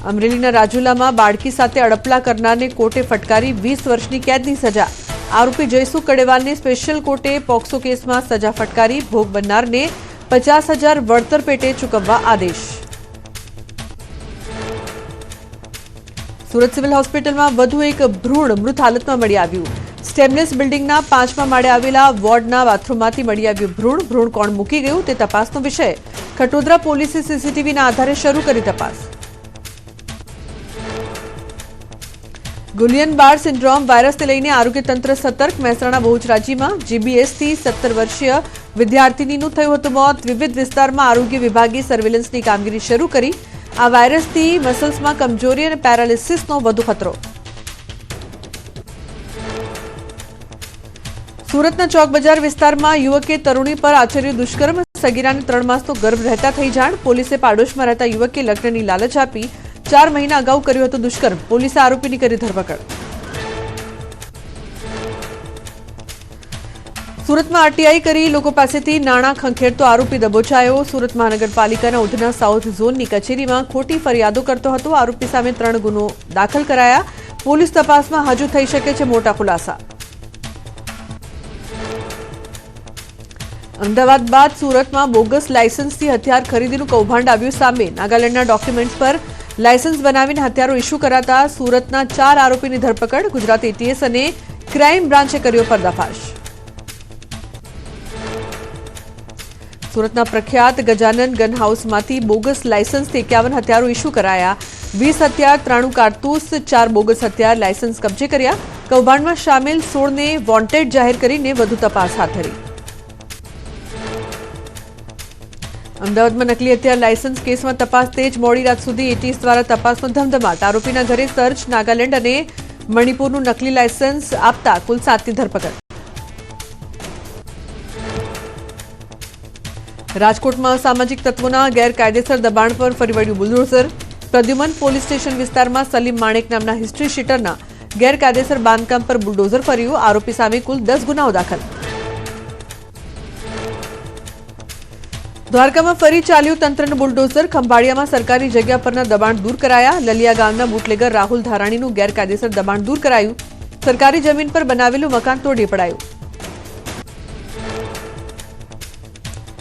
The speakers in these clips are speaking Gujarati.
અમરેલીના રાજુલામાં બાળકી સાથે અડપલા કરનારને કોર્ટે ફટકારી 20 વર્ષની કેદની સજા. આરોપી જયસુ કડેવાલને સ્પેશિયલ કોર્ટે પોક્સો કેસમાં સજા ફટકારી. ભોગ બનનારને 50,000 વળતર પેટે ચૂકવવા આદેશ. સુરત સિવિલ હોસ્પિટલમાં વધુ એક ભ્રૂણ મૃત હાલતમાં મળી આવ્યું. સ્ટેમલેસ બિલ્ડિંગના 5મા માળે આવેલા વોર્ડના બાથરૂમમાંથી મળી આવ્યું ભ્રૂણ. ભ્રૂણ કોણ મૂકી ગયું તે તપાસનો વિષય. ખટોદરા પોલીસે સીસીટીવીના આધારે શરૂ કરી તપાસ. ગુલિયન બાર સિન્ડ્રોમ વાયરસને લઈને આરોગ્ય તંત્ર સતર્ક. મહેસાણા બહુચરાજીમાં જીબીએસથી 17 વર્ષીય વિદ્યાર્થિનીનું થયું હતું મોત. વિવિધ વિસ્તારમાં આરોગ્ય વિભાગે સર્વેલન્સની કામગીરી શરૂ કરી. આ વાયરસથી મસલ્સમાં કમજોરી અને પેરાલિસિસનો વધુ ખતરો. સુરતના ચોક બજાર વિસ્તારમાં યુવકે તરુણી પર આચર્યું દુષ્કર્મ. સગીરાને 3 માસનો ગર્ભ રહેતા થઈ જાણ. પોલીસે પાડોશમાં રહેતા યુવકે લગ્નની લાલચ આપી 4 મહિના અગાઉ કર્યું હતું દુષ્કર્મ. પોલીસે આરોપીની કરી ધરપકડ. સુરતમાં આરટીઆઈ કરી લોકો પાસેથી નાણાં ખંખેરતો આરોપી દબોચાયો. સુરત મહાનગરપાલિકાના ઉધના સાઉથ ઝોનની કચેરીમાં ખોટી ફરિયાદો કરતો હતો. આરોપી સામે 3 ગુનો દાખલ કરાયા. પોલીસ તપાસમાં હજુ થઈ શકે છે મોટા ખુલાસા. અમદાવાદ બાદ સુરતમાં બોગસ લાયસન્સથી હથિયાર ખરીદીનું કૌભાંડ આવ્યું સામે. નાગાલેન્ડના ડોક્યુમેન્ટ્સ પર લાયસન્સ બનાવીને હથિયારો ઇસ્યુ કરાતા સુરતના 4 આરોપીની ધરપકડ. ગુજરાત એટીએસ અને ક્રાઇમ બ્રાન્ચે કર્યો પર્દાફાશ. સુરતના પ્રખ્યાત ગજાનન ગન હાઉસમાંથી બોગસ લાયસન્સથી 51 હથિયારો ઇસ્યુ કરાયા. 20 હથિયાર, 93 કારતૂસ, 4 બોગસ હથિયાર લાયસન્સ કબજે કર્યા. કૌભાંડમાં સામેલ 16ને વોન્ટેડ જાહેર કરીને વધુ તપાસ હાથ ધરી. અમદાવાદમાં નકલી હથિયાર લાયસન્સ કેસમાં તપાસ તેજ. મોડી રાત સુધી એટીએસ દ્વારા તપાસનો ધમધમાટ. આરોપીના ઘરે સર્ચ. નાગાલેન્ડ અને મણિપુરનું નકલી લાયસન્સ આપતા કુલ 7ની ધરપકડ. રાજકોટમાં સામાજિક તત્વોના ગેરકાયદેસર દબાણ પર ફરી વળ્યું બુલડોઝર. પ્રદ્યુમન પોલીસ સ્ટેશન વિસ્તારમાં સલીમ માણેક નામના હિસ્ટ્રી શીટરના ગેરકાયદેસર બાંધકામ પર બુલડોઝર ફર્યું. આરોપી સામે કુલ 10 ગુનાઓ દાખલ. દ્વારકામાં ફરી ચાલ્યું તંત્રનું બુલડોઝર. ખંભાળિયામાં સરકારી જગ્યા પરના દબાણ દૂર કરાયા. લલિયા ગામના બુટલેગર રાહુલ ધારાણીનું ગેરકાયદેસર દબાણ દૂર કરાયું. સરકારી જમીન પર બનાવેલું મકાન તોડી પડાયું.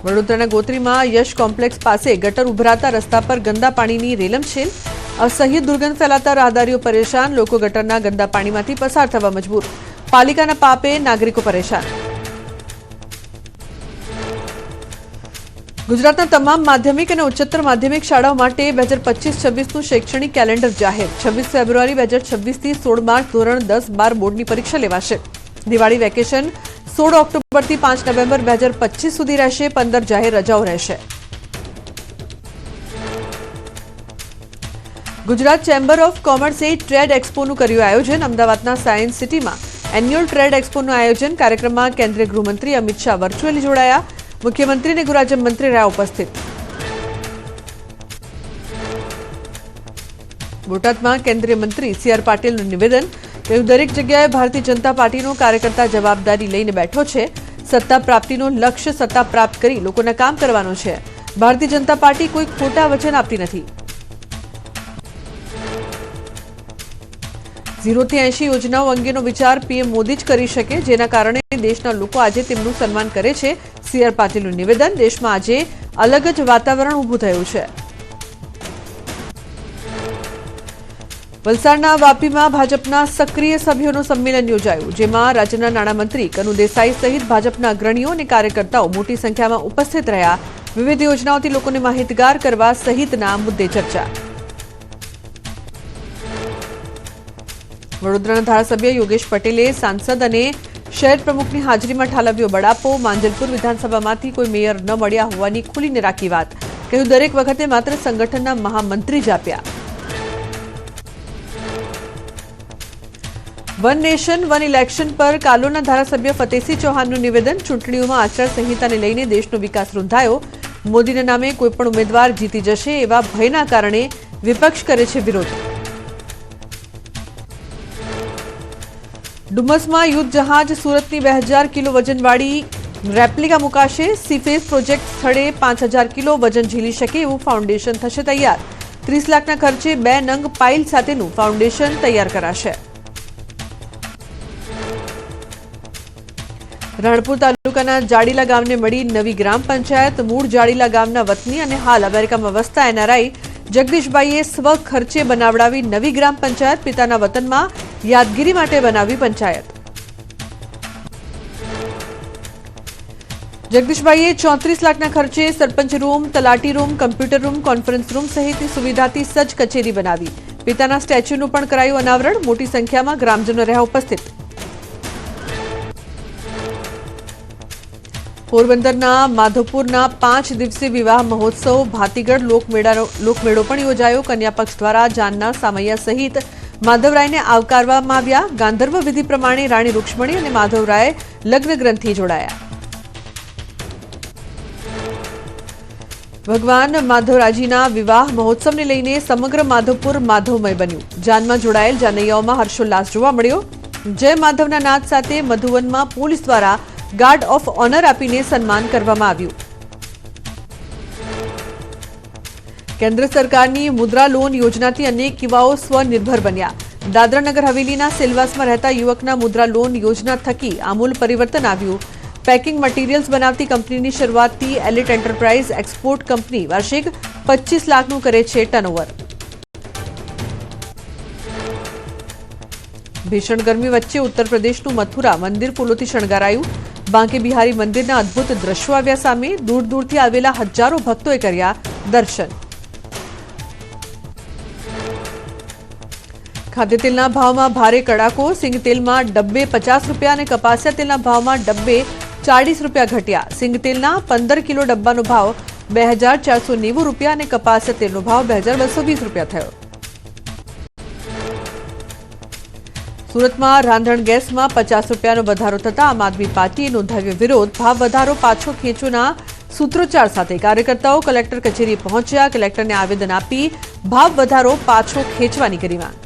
વડોદરાના ગોત્રીમાં યશ કોમ્પ્લેક્સ પાસે ગટર ઉભરાતા રસ્તા પર ગંદા પાણીની રેલમછેલ. અસહ્ય દુર્ગંધ ફેલાતા રાહદારીઓ પરેશાન. લોકો ગટરના ગંદા પાણીમાંથી પસાર થવા મજબૂર. પાલિકાના પાપે નાગરિકો પરેશાન. ગુજરાતના તમામ માધ્યમિક અને ઉચ્ચતર માધ્યમિક શાળાઓ માટે 2025-26નું શૈક્ષણિક કેલેન્ડર જાહેર. 26 ફેબ્રુઆરી 2026થી 16 માર્ચ ધોરણ 10-12 બોર્ડની પરીક્ષા લેવાશે. દિવાળી વેકેશન 16 ઓક્ટોબરથી 5 નવેમ્બર 2025 સુધી રહેશે. 15 જાહેર રજાઓ રહેશે. ગુજરાત ચેમ્બર ઓફ કોમર્સે ટ્રેડ એક્સપોનું કર્યું આયોજન. અમદાવાદના સાયન્સ સિટીમાં એન્યુઅલ ટ્રેડ એક્સપોનું આયોજન. કાર્યક્રમમાં કેન્દ્રીય ગૃહમંત્રી અમિત શાહ વર્ચ્યુઅલી જોડાયા. મુખ્યમંત્રી અને ગૃહરાજ્યમંત્રી રહ્યા ઉપસ્થિત. બોટાદમાં કેન્દ્રીય મંત્રી સી.આર. પાટીલનું નિવેદન. કહ્યું, દરેક જગ્યાએ ભારતીય જનતા પાર્ટીનો કાર્યકર્તા જવાબદારી લઈને બેઠો છે. સત્તા પ્રાપ્તિનો લક્ષ્ય સત્તા પ્રાપ્ત કરી લોકોના કામ કરવાનો છે. ભારતીય જનતા પાર્ટી કોઈ ખોટા વચન આપતી નથી. 0 થી 80 યોજનાઓ અંગેનો વિચાર પીએમ મોદી જ કરી શકે, જેના કારણે દેશના લોકો આજે તેમનું સન્માન કરે છે. સી.આર. પાટીલનું નિવેદન. દેશમાં આજે અલગ જ વાતાવરણ ઊભું થયું છે. વલસાડના વાપીમાં ભાજપના સક્રિય સભ્યોનું સંમેલન યોજાયું, જેમાં રાજ્યના નાણામંત્રી કનુ દેસાઈ સહિત ભાજપના અગ્રણીઓ અને કાર્યકર્તાઓ મોટી સંખ્યામાં ઉપસ્થિત રહ્યા. વિવિધ યોજનાઓથી લોકોને માહિતગાર કરવા સહિતના મુદ્દે ચર્ચા. વડોદરાના ધારાસભ્ય યોગેશ પટેલે સાંસદ અને શહેર પ્રમુખની હાજરીમાં ઠાલવ્યો બળાપો. માંજલપુર વિધાનસભામાંથી કોઈ મેયર ન મળ્યા હોવાની ખુલીને રાખી વાત. કહ્યું, દરેક વખતે માત્ર સંગઠનના મહામંત્રી જ આપ્યા. વન નેશન વન ઇલેક્શન પર કાલોલના ધારાસભ્ય ફતેહસિંહ ચૌહાણનું નિવેદન. ચૂંટણીઓમાં આચારસંહિતાને લઈને દેશનો વિકાસ રૂંધાયો. મોદીના નામે કોઈપણ ઉમેદવાર જીતી જશે એવા ભયના કારણે વિપક્ષ કરે છે વિરોધ. ડુમસમાં યુદ્ધ જહાજ સુરતની 2000 કિલો વજનવાળી રેપ્લિકા મુકાશે. સીફેસ પ્રોજેક્ટ સ્થળે 5000 કિલો વજન ઝીલી શકે એવું ફાઉન્ડેશન થશે તૈયાર. 30 લાખના ખર્ચે 2 નંગ પાઇલ સાથેનું ફાઉન્ડેશન તૈયાર કરાશે. રણપુર તાલુકાના જાડીલા ગામને મળી નવી ગ્રામ પંચાયત. મૂળ જાડીલા ગામના વતની અને હાલ અમેરિકામાં વસતા એનઆરઆઈ જગદીશભાઈએ સ્વ ખર્ચે બનાવડાવી નવી ગ્રામ પંચાયત. પિતાના વતનમાં યાદગીરી માટે બનાવી પંચાયત. જગદીશભાઈએ 34 લાખના ખર્ચે સરપંચ રૂમ, તલાટી room, computer room, conference room સહિતની સુવિધાથી સજ્જ કચેરી બનાવી. પિતાના સ્ટેચ્યુનું પણ કરાયું અનાવરણ. મોટી સંખ્યામાં ગ્રામજનો રહ્યા ઉપસ્થિત. પોરબંદરના માધવપુરના 5 દિવસીય વિવાહ મહોત્સવ ભાતીગઢ લોકમેળો પણ યોજાયો. કન્યા પક્ષ દ્વારા જાનના સામૈયા સહિત માધવરાયને આવકારવામાં આવ્યા. ગાંધર્વ વિધિ પ્રમાણે રાણી રૂક્ષ્મણી અને માધવરાય લગ્ન ગ્રંથિ જોડાયા. ભગવાન માધવરાજીના વિવાહ મહોત્સવને લઈને સમગ્ર માધવપુર માધવમય બન્યું. જાનમાં જોડાયેલ જાનૈયાઓમાં હર્ષોલ્લાસ જોવા મળ્યો. જય માધવના નાદ સાથે મધુવનમાં પોલીસ દ્વારા ગાર્ડ ઓફ ઓનર આપીને સન્માન કરવામાં આવ્યું. કેન્દ્ર સરકારની મુદ્રા લોન યોજનાથી અનેક યુવાઓ સ્વનિર્ભર બન્યા. દાદરા નગર હવેલીના સેલવાસમાં રહેતા યુવકના મુદ્રા લોન યોજના થકી આમૂલ પરિવર્તન આવ્યું. પેકિંગ મટીરિયલ્સ બનાવતી કંપનીની શરૂઆતથી એલિટ એન્ટરપ્રાઇઝ એક્સપોર્ટ કંપની વાર્ષિક 25 લાખનું કરે છે ટર્નઓવર. ભીષણ ગરમી વચ્ચે ઉત્તર પ્રદેશનું મથુરા મંદિર ફૂલોથી શણગારાયું. બાંકે બિહારી મંદિરના અદભુત દ્રશ્યો આવ્યા સામે. દૂર દૂરથી આવેલા હજારો ભક્તોએ કર્યા દર્શન. ખાદ્યતેલના ભાવમાં ભારે કડાકો. સિંગતેલમાં ડબ્બે 50 રૂપિયા અને કપાસિયા તેલના ભાવમાં ડબ્બે 40 રૂપિયા ઘટ્યા. સિંગતેલના 15 કિલો ડબ્બાનો ભાવ 2490 રૂપિયા અને કપાસિયા તેલનો ભાવ 2220 રૂપિયા થયો. સુરતમાં રાંધણ ગેસમાં 50 રૂપિયાનો વધારો થતા આમ આદમી પાર્ટીએ નોંધાવ્યો વિરોધ. ભાવ વધારો પાછો ખેંચોના સૂત્રોચ્ચાર સાથે કાર્યકર્તાઓ કલેક્ટર કચેરીએ પહોંચ્યા. કલેક્ટરને આવેદન આપી ભાવ વધારો પાછો ખેંચવાની કરી માંગ.